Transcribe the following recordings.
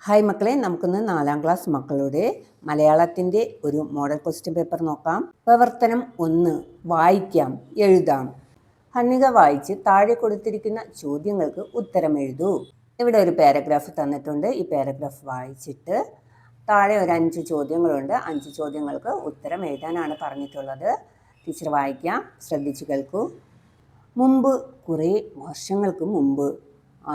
Hi മക്കളെ, നമുക്കിന്ന് 4ാം class മക്കളുടെ മലയാളത്തിൻ്റെ ഒരു മോഡൽ ക്വസ്റ്റ്യൻ പേപ്പർ നോക്കാം. പ്രവർത്തനം 1, വായിക്കാം എഴുതാം. ഹന്നിക വായിച്ച് താഴെ കൊടുത്തിരിക്കുന്ന ചോദ്യങ്ങൾക്ക് ഉത്തരം എഴുതൂ. ഇവിടെ ഒരു പാരഗ്രാഫ് തന്നിട്ടുണ്ട്. ഈ പാരഗ്രാഫ് വായിച്ചിട്ട് താഴെ ഒരു 5 ചോദ്യങ്ങളുണ്ട്. 5 ചോദ്യങ്ങൾക്ക് ഉത്തരം എഴുതാനാണ് പറഞ്ഞിട്ടുള്ളത്. ടീച്ചർ വായിക്കാം, ശ്രദ്ധിച്ചു കേൾക്കൂ. മുമ്പ്, കുറേ വർഷങ്ങൾക്ക് മുമ്പ്,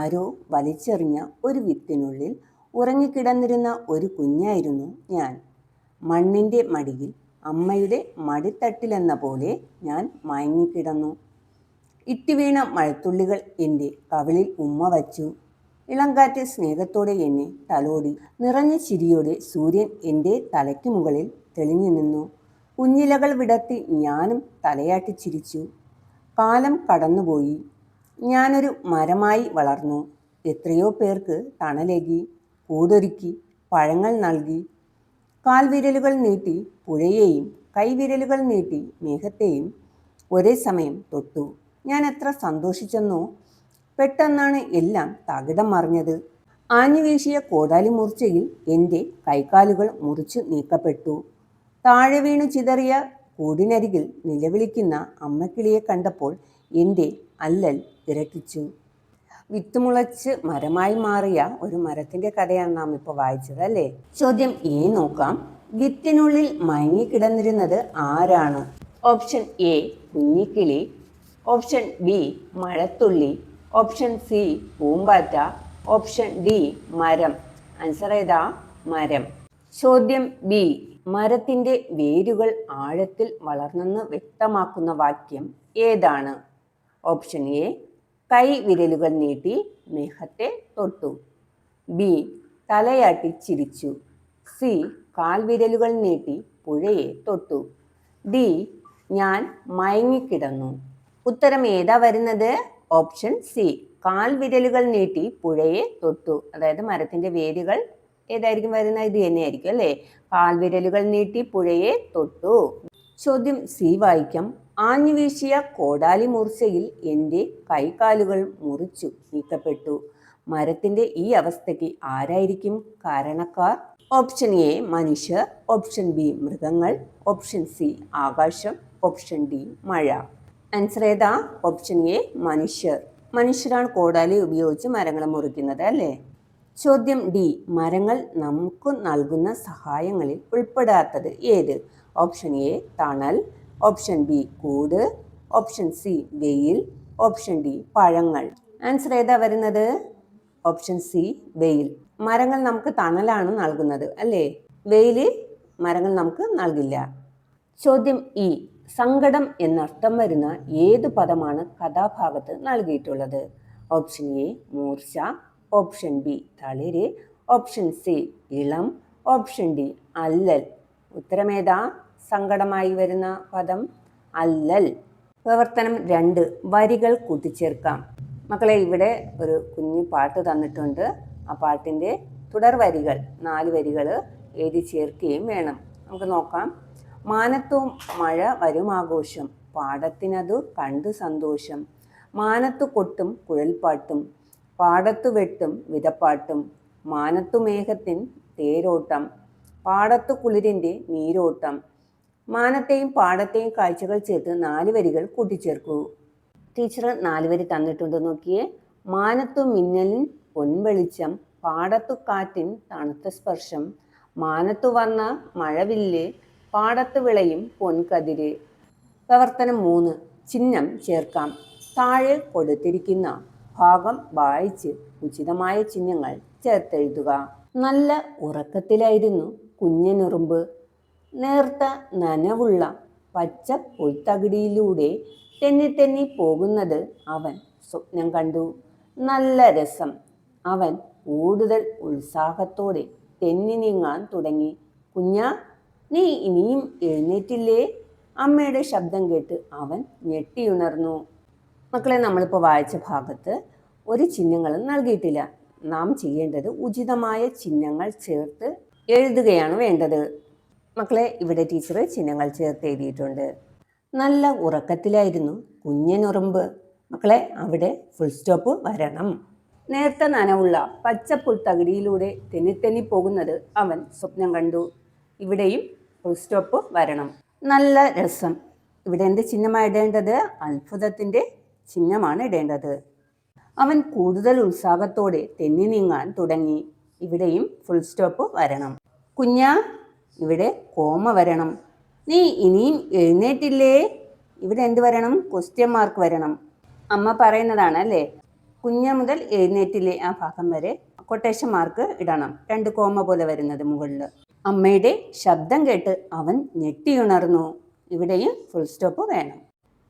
ആരോ വലിച്ചെറിഞ്ഞ ഒരു വിത്തിനുള്ളിൽ ഉറങ്ങിക്കിടന്നിരുന്ന ഒരു കുഞ്ഞായിരുന്നു ഞാൻ. മണ്ണിൻ്റെ മടിയിൽ അമ്മയുടെ മടിത്തട്ടിലെന്ന പോലെ ഞാൻ മയങ്ങിക്കിടന്നു. ഇറ്റുവീണ മഴത്തുള്ളികൾ എൻ്റെ കവിളിൽ ഉമ്മ വച്ചു. ഇളങ്കാറ്റ് സ്നേഹത്തോടെ എന്നെ തലോടി. നിറഞ്ഞ ചിരിയോടെ സൂര്യൻ എൻ്റെ തലയ്ക്ക് മുകളിൽ തെളിഞ്ഞു നിന്നു. കുഞ്ഞിലകൾ വിടർത്തി ഞാനും തലയാട്ടി ചിരിച്ചു. കാലം കടന്നുപോയി. ഞാനൊരു മരമായി വളർന്നു. എത്രയോ പേർക്ക് തണലേകി, കൂടൊരുക്കി, പഴങ്ങൾ നൽകി. കാൽവിരലുകൾ നീട്ടി പുഴയെയും കൈവിരലുകൾ നീട്ടി മേഘത്തെയും ഒരേ സമയം തൊട്ടു. ഞാൻ എത്ര സന്തോഷിച്ചെന്നോ. പെട്ടെന്നാണ് എല്ലാം തകിടം മറിഞ്ഞത്. ആഞ്ഞുവീശിയ കോടാലി മൂർച്ചയിൽ എൻ്റെ കൈകാലുകൾ മുറിച്ചു നീക്കപ്പെട്ടു. താഴെ വീണു ചിതറിയ കൂടിനരികിൽ നിലവിളിക്കുന്ന അമ്മക്കിളിയെ കണ്ടപ്പോൾ എൻ്റെ അല്ലൽ ഇരട്ടിച്ചു. വിത്തുമുളച്ച് മരമായി മാറിയ ഒരു മരത്തിൻ്റെ കഥയാണ് നാം ഇപ്പോൾ വായിച്ചത്, അല്ലേ? ചോദ്യം എ നോക്കാം. വിത്തിനുള്ളിൽ മയങ്ങിക്കിടന്നിരുന്നത് ആരാണ്? ഓപ്ഷൻ എ കുഞ്ഞിക്കിളി, ഓപ്ഷൻ ബി മഴത്തുള്ളി, ഓപ്ഷൻ സി പൂമ്പാറ്റ, ഓപ്ഷൻ ഡി മരം. ആൻസർ ഏതാ? മരം. ചോദ്യം ബി. മരത്തിൻ്റെ വേരുകൾ ആഴത്തിൽ വളർന്നെന്ന് വ്യക്തമാക്കുന്ന വാക്യം ഏതാണ്? ഓപ്ഷൻ എ കൈ വിരലുകൾ നീട്ടി മേഘത്തെ തൊട്ടു, ബി തലയാട്ടി ചിരിച്ചു, സി കാൽവിരലുകൾ നീട്ടി പുഴയെ തൊട്ടു, ഡി ഞാൻ മയങ്ങിക്കിടന്നു. ഉത്തരം ഏതാ വരുന്നത്? ഓപ്ഷൻ സി, കാൽവിരലുകൾ നീട്ടി പുഴയെ തൊട്ടു. അതായത് മരത്തിൻ്റെ വേരുകൾ ഏതായിരിക്കും വരുന്നത്? ഇത് തന്നെയായിരിക്കും, അല്ലേ? കാൽവിരലുകൾ നീട്ടി പുഴയെ തൊട്ടു. ചോദ്യം സി വായിക്കാം. ആഞ്ഞുവീശിയ കോടാലി മൂർച്ചയിൽ എൻ്റെ കൈകാലുകൾ മുറിച്ചു നീക്കപ്പെട്ടു. മരത്തിൻ്റെ ഈ അവസ്ഥയ്ക്ക് ആരായിരിക്കും കാരണക്കാർ? ഓപ്ഷൻ എ മനുഷ്യർ, ഓപ്ഷൻ ബി മൃഗങ്ങൾ, ഓപ്ഷൻ സി ആകാശം, ഓപ്ഷൻ ഡി മഴ. ആൻസർ ഏതാ? ഓപ്ഷൻ എ മനുഷ്യർ. മനുഷ്യരാണ് കോടാലി ഉപയോഗിച്ച് മരങ്ങളെ മുറിക്കുന്നത്, അല്ലേ? ചോദ്യം ഡി. മരങ്ങൾ നമുക്ക് നൽകുന്ന സഹായങ്ങളിൽ ഉൾപ്പെടാത്തത് ഏത്? ഓപ്ഷൻ എ തണൽ, ഓപ്ഷൻ ബി കൂട്, ഓപ്ഷൻ സി വെയിൽ, ഓപ്ഷൻ ഡി പഴങ്ങൾ. ആൻസർ ഏതാ വരുന്നത്? ഓപ്ഷൻ സി വെയിൽ. മരങ്ങൾ നമുക്ക് തണലാണ് നൽകുന്നത്, അല്ലേ? വെയിൽ മരങ്ങൾ നമുക്ക് നൽകില്ല. ചോദ്യം ഇ. സങ്കടം എന്നർത്ഥം വരുന്ന ഏത് പദമാണ് കഥാഭാഗത്ത് നൽകിയിട്ടുള്ളത്? ഓപ്ഷൻ എ മൂർച്ച, ഓപ്ഷൻ ബി തളിര്, ഓപ്ഷൻ സി ഇളം, ഓപ്ഷൻ ഡി അല്ലൽ. ഉത്തരമേതാ? സങ്കടമായി വരുന്ന പദം അല്ലൽ. പ്രവർത്തനം 2, വരികൾ കൂട്ടിച്ചേർക്കാം. മക്കളെ, ഇവിടെ ഒരു കുഞ്ഞു പാട്ട് തന്നിട്ടുണ്ട്. ആ പാട്ടിൻ്റെ തുടർ വരികൾ 4 വരികൾ എഴുതി ചേർക്കുകയും വേണം. നമുക്ക് നോക്കാം. മാനത്തു മഴ വരുമാഘോഷം, പാടത്തിനതു കണ്ടു സന്തോഷം. മാനത്തു കൊട്ടും കുഴൽപ്പാട്ടും, പാടത്തു വെട്ടും വിതപ്പാട്ടും. മാനത്തു മേഘത്തിൻ തേരോട്ടം, പാടത്തു കുളിരിൻ്റെ നീരോട്ടം. മാനത്തെയും പാടത്തെയും കാഴ്ചകൾ ചേർത്ത് 4 വരികൾ കൂട്ടിച്ചേർക്കൂ. ടീച്ചർ 4 വരി തന്നിട്ടുണ്ട്, നോക്കിയേ. മാനത്തു മിന്നലിൻ പൊൻവെളിച്ചം, പാടത്തു കാറ്റിൻ തണുത്ത സ്പർശം. മാനത്തു വന്ന മഴവില്ല്, പാടത്തു വിളയും പൊൻകതിര്. പ്രവർത്തനം 3, ചിഹ്നം ചേർക്കാം. താഴെ കൊടുത്തിരിക്കുന്ന ഭാഗം വായിച്ച് ഉചിതമായ ചിഹ്നങ്ങൾ ചേർത്തെഴുതുക. നല്ല ഉറക്കത്തിലായിരുന്നു കുഞ്ഞനുറുമ്പ്. നേർത്ത നനവുള്ള പച്ച പുൽത്തകിടിയിലൂടെ തെന്നി പോകുന്നത് അവൻ സ്വപ്നം കണ്ടു. നല്ല രസം. അവൻ കൂടുതൽ ഉത്സാഹത്തോടെ തെന്നി നീങ്ങാൻ തുടങ്ങി. കുഞ്ഞാ, നീ ഇനിയും എഴുന്നേറ്റില്ലേ? അമ്മയുടെ ശബ്ദം കേട്ട് അവൻ ഞെട്ടിയുണർന്നു. മക്കളെ, നമ്മളിപ്പോൾ വായിച്ച ഭാഗത്ത് ഒരു ചിഹ്നങ്ങളും നൽകിയിട്ടില്ല. നാം ചെയ്യേണ്ടത് ഉചിതമായ ചിഹ്നങ്ങൾ ചേർത്ത് എഴുതുകയാണ് വേണ്ടത്. മക്കളെ, ഇവിടെ ടീച്ചർ ചിഹ്നങ്ങൾ ചേർത്ത് എഴുതിയിട്ടുണ്ട്. നല്ല ഉറക്കത്തിലായിരുന്നു കുഞ്ഞനുറുമ്പ്. മക്കളെ, അവിടെ ഫുൾ സ്റ്റോപ്പ് വരണം. നേർത്ത നനവുള്ള പച്ചപ്പുൽത്തകിടിയിലൂടെ തെന്നിത്തെന്നി പോകുന്നത് അവൻ സ്വപ്നം കണ്ടു. ഇവിടെയും ഫുൾ സ്റ്റോപ്പ് വരണം. നല്ല രസം. ഇവിടെ എന്ത് ചിഹ്നമാണ് ഇടേണ്ടത്? അത്ഭുതത്തിൻ്റെ ചിഹ്നമാണ് ഇടേണ്ടത്. അവൻ കൂടുതൽ ഉത്സാഹത്തോടെ തെന്നി നീങ്ങാൻ തുടങ്ങി. ഇവിടെയും ഫുൾ സ്റ്റോപ്പ് വരണം. കുഞ്ഞാ, ഇവിടെ കോമ വരണം. നീ ഇനിയും എഴുന്നേറ്റില്ലേ? ഇവിടെ എന്ത് വരണം? ക്വസ്റ്റ്യൻ മാർക്ക് വരണം. അമ്മ പറയുന്നതാണ് അല്ലേ? കുഞ്ഞ മുതൽ എഴുന്നേറ്റില്ലേ ആ ഭാഗം വരെ കൊട്ടേഷൻ മാർക്ക് ഇടണം. 2 കോമ പോലെ വരുന്നത് മുകളിൽ. അമ്മയുടെ ശബ്ദം കേട്ട് അവൻ ഞെട്ടിയുണർന്നു. ഇവിടെയും ഫുൾ സ്റ്റോപ്പ് വേണം.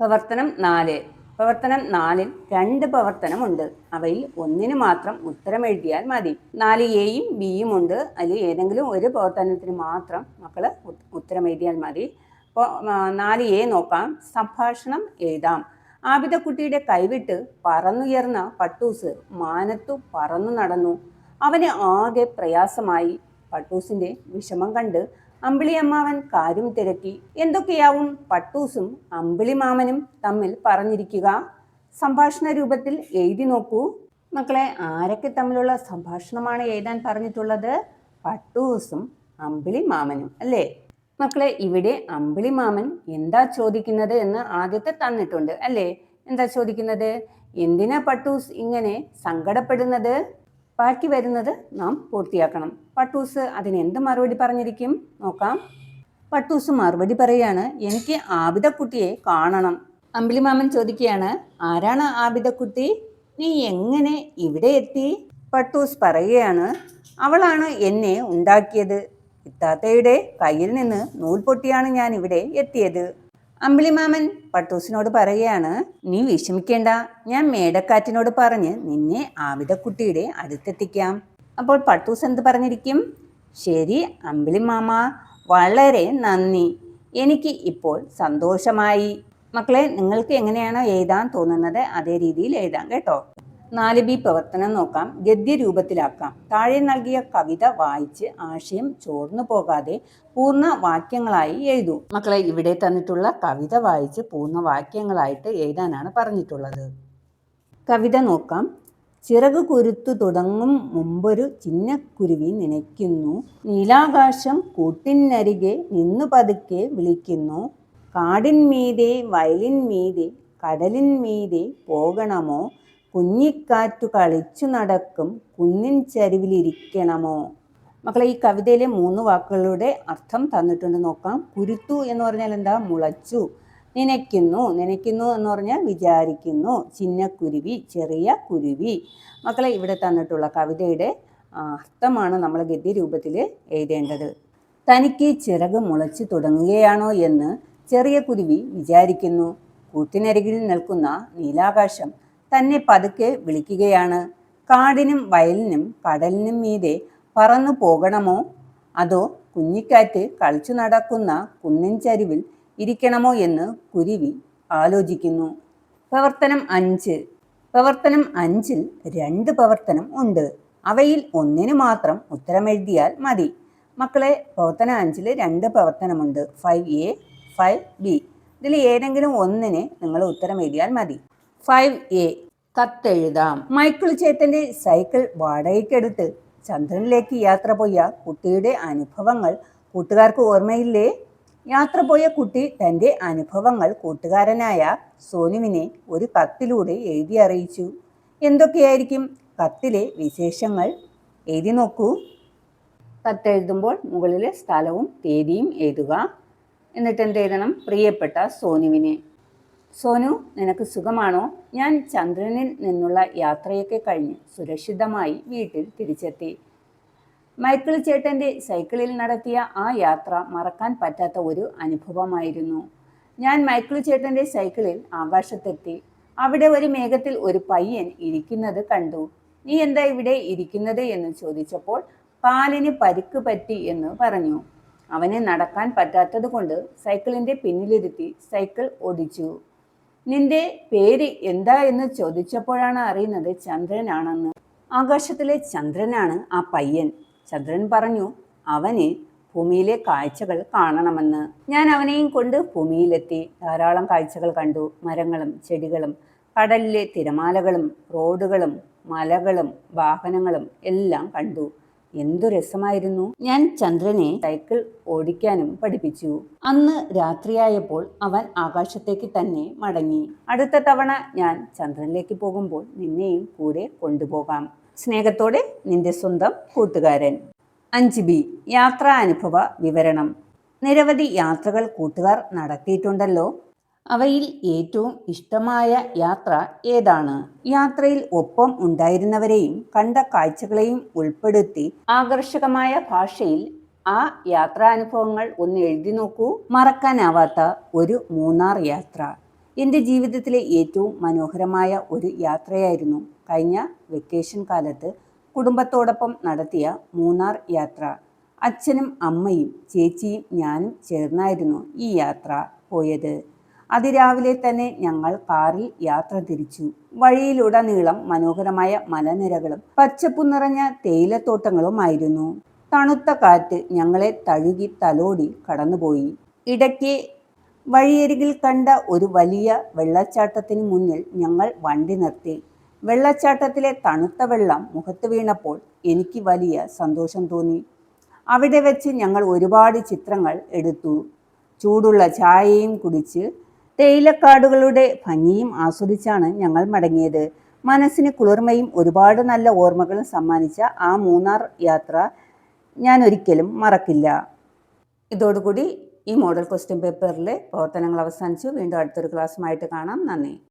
പ്രവർത്തനം 4. പ്രവർത്തനം 4-ൽ 2 പ്രവർത്തനമുണ്ട്. അവയിൽ ഒന്നിന് മാത്രം ഉത്തരം എഴുതിയാൽ മതി. 4A-യും B-യും ഉണ്ട്. അതിൽ ഏതെങ്കിലും ഒരു പ്രവർത്തനത്തിന് മാത്രം മക്കൾ ഉത്തരം എഴുതിയാൽ മതി. അപ്പോൾ 4A നോക്കാം. സംഭാഷണം എഴുതാം. ആബിദക്കുട്ടിയുടെ കൈവിട്ട് പറന്നുയർന്ന പട്ടൂസ് മാനത്തു പറന്നു നടന്നു. അവന് ആകെ പ്രയാസമായി. പട്ടൂസിന്റെ വിഷമം കണ്ട് അമ്പിളിയമ്മാവൻ കാര്യം തിരക്കി. എന്തൊക്കെയാവും പട്ടൂസും അമ്പിളിമാമനും തമ്മിൽ പറഞ്ഞിരിക്കുക? സംഭാഷണ രൂപത്തിൽ എഴുതി നോക്കൂ. മക്കളെ, ആരൊക്കെ തമ്മിലുള്ള സംഭാഷണമാണ് എഴുതാൻ പറഞ്ഞിട്ടുള്ളത്? പട്ടൂസും അമ്പിളിമാമനും അല്ലേ? മക്കളെ, ഇവിടെ അമ്പിളിമാമൻ എന്താ ചോദിക്കുന്നത് എന്ന് ആദ്യത്തെ തന്നിട്ടുണ്ട് അല്ലേ? എന്താ ചോദിക്കുന്നത്? എന്തിനാ പട്ടൂസ് ഇങ്ങനെ സങ്കടപ്പെടുന്നത്? ബാക്കി വരുന്നത് നാം പൂർത്തിയാക്കണം. പട്ടൂസ് അതിനെന്ത് മറുപടി പറഞ്ഞിരിക്കും നോക്കാം. പട്ടൂസ് മറുപടി പറയാണ്, എനിക്ക് ആബിദക്കുട്ടിയെ കാണണം. അമ്പിളിമാമൻ ചോദിക്കുകയാണ്, ആരാണ് ആബിദക്കുട്ടി? നീ എങ്ങനെ ഇവിടെ എത്തി? പട്ടൂസ് പറയുകയാണ്, അവളാണ് എന്നെ ഉണ്ടാക്കിയത്. ഇത്താത്തയുടെ കയ്യിൽ നിന്ന് നൂൽ പൊട്ടിയാണ് ഞാൻ ഇവിടെ എത്തിയത്. അമ്പിളിമാമൻ പട്ടൂസിനോട് പറയുകയാണ്, നീ വിഷമിക്കേണ്ട, ഞാൻ മേടക്കാറ്റിനോട് പറഞ്ഞ് നിന്നെ ആബിദക്കുട്ടിയുടെ അടുത്തെത്തിക്കാം. അപ്പോൾ പട്ടൂസ് എന്ത് പറഞ്ഞിരിക്കും? ശരി അമ്പിളിമാമ, വളരെ നന്ദി, എനിക്ക് ഇപ്പോൾ സന്തോഷമായി. മക്കളെ, നിങ്ങൾക്ക് എങ്ങനെയാണോ എഴുതാൻ തോന്നുന്നത് അതേ രീതിയിൽ എഴുതാം കേട്ടോ. 4B പ്രവർത്തനം നോക്കാം. ഗദ്യരൂപത്തിലാക്കാം. താഴെ നൽകിയ കവിത വായിച്ച് ആശയം ചോർന്നു പോകാതെ പൂർണ്ണ വാക്യങ്ങളായി എഴുതൂ. മക്കളെ, ഇവിടെ തന്നിട്ടുള്ള കവിത വായിച്ച് പൂർണ്ണ വാക്യങ്ങളായിട്ട് എഴുതാനാണ് പറഞ്ഞിട്ടുള്ളത്. കവിത നോക്കാം. ചിറക് കുരുത്തു തുടങ്ങും മുമ്പൊരു ചിന്നക്കുരുവി നനയ്ക്കുന്നു. നീലാകാശം കൂട്ടിനരികെ നിന്നു പതുക്കെ വിളിക്കുന്നു. കാടിന്മീതെ വയലിന്മീതെ കടലിന്മീതെ പോകണമോ? കുഞ്ഞിക്കാറ്റു കളിച്ചു നടക്കും കുന്നിൻ ചരിവിലിരിക്കണമോ? മക്കളെ, ഈ കവിതയിലെ 3 വാക്കുകളുടെ അർത്ഥം തന്നിട്ടുണ്ട് നോക്കാം. കുരുത്തു എന്ന് പറഞ്ഞാൽ എന്താ? മുളച്ചു. നനയ്ക്കുന്നു, നനയ്ക്കുന്നു എന്ന് പറഞ്ഞാൽ വിചാരിക്കുന്നു. ചിന്നക്കുരുവി, ചെറിയ കുരുവി. മക്കളെ, ഇവിടെ തന്നിട്ടുള്ള കവിതയുടെ അർത്ഥമാണ് നമ്മൾ ഗദ്യരൂപത്തിൽ എഴുതേണ്ടത്. തനിക്ക് ചിറക് മുളച്ചു തുടങ്ങുകയാണോ എന്ന് ചെറിയ കുരുവി വിചാരിക്കുന്നു. കൂട്ടിനരികിൽ നിൽക്കുന്ന നീലാകാശം തന്നെ പതുക്കെ വിളിക്കുകയാണ്. കാടിനും വയലിനും കടലിനും മീതെ പറന്നു പോകണമോ? അതോ കുഞ്ഞിക്കാറ്റ് കളിച്ചു നടക്കുന്ന കുന്നിൻ ചരിവിൽ ഇരിക്കണമോ എന്ന് കുരുവി ആലോചിക്കുന്നു. പ്രവർത്തനം 5. പ്രവർത്തനം 5-ൽ 2 പ്രവർത്തനം ഉണ്ട്. അവയിൽ ഒന്നിന് മാത്രം ഉത്തരമെഴുതിയാൽ മതി. മക്കളെ, പ്രവർത്തനം 5-ൽ 2 പ്രവർത്തനമുണ്ട്. 5A, 5B. ഇതിൽ ഏതെങ്കിലും ഒന്നിന് നിങ്ങൾ ഉത്തരം എഴുതിയാൽ മതി. 5A, കത്തെഴുതാം. മൈക്കിൾ ചേട്ടൻ്റെ സൈക്കിൾ വാടകയ്ക്കെടുത്ത് ചന്ദ്രനിലേക്ക് യാത്ര പോയ കുട്ടിയുടെ അനുഭവങ്ങൾ കൂട്ടുകാർക്ക് ഓർമ്മയില്ലേ? യാത്ര പോയ കുട്ടി തൻ്റെ അനുഭവങ്ങൾ കൂട്ടുകാരനായ സോനുവിനെ ഒരു കത്തിലൂടെ എഴുതി അറിയിച്ചു. എന്തൊക്കെയായിരിക്കും കത്തിലെ വിശേഷങ്ങൾ? എഴുതി നോക്കൂ. കത്തെഴുതുമ്പോൾ മുകളിൽ സ്ഥലവും തീയതിയും എഴുതുക. എന്നിട്ട് എന്ത് എഴുതണം? പ്രിയപ്പെട്ട സോനുവിനെ. സോനു, നിനക്ക് സുഖമാണോ? ഞാൻ ചന്ദ്രനിൽ നിന്നുള്ള യാത്രയൊക്കെ കഴിഞ്ഞ് സുരക്ഷിതമായി വീട്ടിൽ തിരിച്ചെത്തി. മൈക്കിൾ ചേട്ടൻ്റെ സൈക്കിളിൽ നടത്തിയ ആ യാത്ര മറക്കാൻ പറ്റാത്ത ഒരു അനുഭവമായിരുന്നു. ഞാൻ മൈക്കിൾ ചേട്ടൻ്റെ സൈക്കിളിൽ ആകാശത്തെത്തി. അവിടെ ഒരു മേഘത്തിൽ ഒരു പയ്യൻ ഇരിക്കുന്നത് കണ്ടു. നീ എന്താ ഇവിടെ ഇരിക്കുന്നത് എന്ന് ചോദിച്ചപ്പോൾ കാലിന് പരിക്ക് പറ്റി എന്ന് പറഞ്ഞു. അവന് നടക്കാൻ പറ്റാത്തത് കൊണ്ട് സൈക്കിളിൻ്റെ പിന്നിലിരുത്തി സൈക്കിൾ ഓടിച്ചു. നിന്റെ പേര് എന്താ എന്ന് ചോദിച്ചപ്പോഴാണ് അറിയുന്നത് ചന്ദ്രനാണെന്ന്. ആകാശത്തിലെ ചന്ദ്രനാണ് ആ പയ്യൻ. ചന്ദ്രൻ പറഞ്ഞു അവന് ഭൂമിയിലെ കാഴ്ചകൾ കാണണമെന്ന്. ഞാൻ അവനെയും കൊണ്ട് ഭൂമിയിലെത്തി. ധാരാളം കാഴ്ചകൾ കണ്ടു. മരങ്ങളും ചെടികളും കടലിലെ തിരമാലകളും റോഡുകളും മലകളും വാഹനങ്ങളും എല്ലാം കണ്ടു. എന്തു രസമായിരുന്നു! ഞാൻ ചന്ദ്രനെ സൈക്കിൾ ഓടിക്കാനും പഠിപ്പിച്ചു. അന്ന് രാത്രിയായപ്പോൾ അവൻ ആകാശത്തേക്ക് തന്നെ മടങ്ങി. അടുത്ത തവണ ഞാൻ ചന്ദ്രനിലേക്ക് പോകുമ്പോൾ നിന്നെയും കൂടെ കൊണ്ടുപോകാം. സ്നേഹത്തോടെ നിന്റെ സ്വന്തം കൂട്ടുകാരൻ. 5B യാത്രാ അനുഭവ വിവരണം. നിരവധി യാത്രകൾ കൂട്ടുകാർ നടത്തിയിട്ടുണ്ടല്ലോ. അവയിൽ ഏറ്റവും ഇഷ്ടമായ യാത്ര ഏതാണ്? യാത്രയിൽ ഒപ്പം ഉണ്ടായിരുന്നവരെയും കണ്ട കാഴ്ചകളെയും ഉൾപ്പെടുത്തി ആകർഷകമായ ഭാഷയിൽ ആ യാത്രാനുഭവങ്ങൾ ഒന്ന് എഴുതി നോക്കൂ. മറക്കാനാവാത്ത ഒരു മൂന്നാർ യാത്ര. എൻ്റെ ജീവിതത്തിലെ ഏറ്റവും മനോഹരമായ ഒരു യാത്രയായിരുന്നു കഴിഞ്ഞ വെക്കേഷൻ കാലത്ത് കുടുംബത്തോടൊപ്പം നടത്തിയ മൂന്നാർ യാത്ര. അച്ഛനും അമ്മയും ചേച്ചിയും ഞാനും ചേർന്നായിരുന്നു ഈ യാത്ര പോയത്. അതിരാവിലെ തന്നെ ഞങ്ങൾ കാറിൽ യാത്ര തിരിച്ചു. വഴിയിലുടനീളം മനോഹരമായ മലനിരകളും പച്ചപ്പു നിറഞ്ഞ തേയിലത്തോട്ടങ്ങളുമായിരുന്നു. തണുത്ത കാറ്റ് ഞങ്ങളെ തഴുകി തലോടി കടന്നുപോയി. ഇടയ്ക്ക് വഴിയരികിൽ കണ്ട ഒരു വലിയ വെള്ളച്ചാട്ടത്തിന് മുന്നിൽ ഞങ്ങൾ വണ്ടി നിർത്തി. വെള്ളച്ചാട്ടത്തിലെ തണുത്ത വെള്ളം മുഖത്ത് വീണപ്പോൾ എനിക്ക് വലിയ സന്തോഷം തോന്നി. അവിടെ വെച്ച് ഞങ്ങൾ ഒരുപാട് ചിത്രങ്ങൾ എടുത്തു. ചൂടുള്ള ചായയും കുടിച്ച് തേയിലക്കാടുകളുടെ ഭംഗിയും ആസ്വദിച്ചാണ് ഞങ്ങൾ മടങ്ങിയത്. മനസ്സിന് കുളിർമയും ഒരുപാട് നല്ല ഓർമ്മകളും സമ്മാനിച്ച ആ മൂന്നാർ യാത്ര ഞാൻ ഒരിക്കലും മറക്കില്ല. ഇതോടുകൂടി ഈ മോഡൽ ക്വസ്റ്റ്യൻ പേപ്പറിലെ പ്രവർത്തനങ്ങൾ അവസാനിച്ചു. വീണ്ടും അടുത്തൊരു ക്ലാസ്സുമായിട്ട് കാണാം. നന്ദി.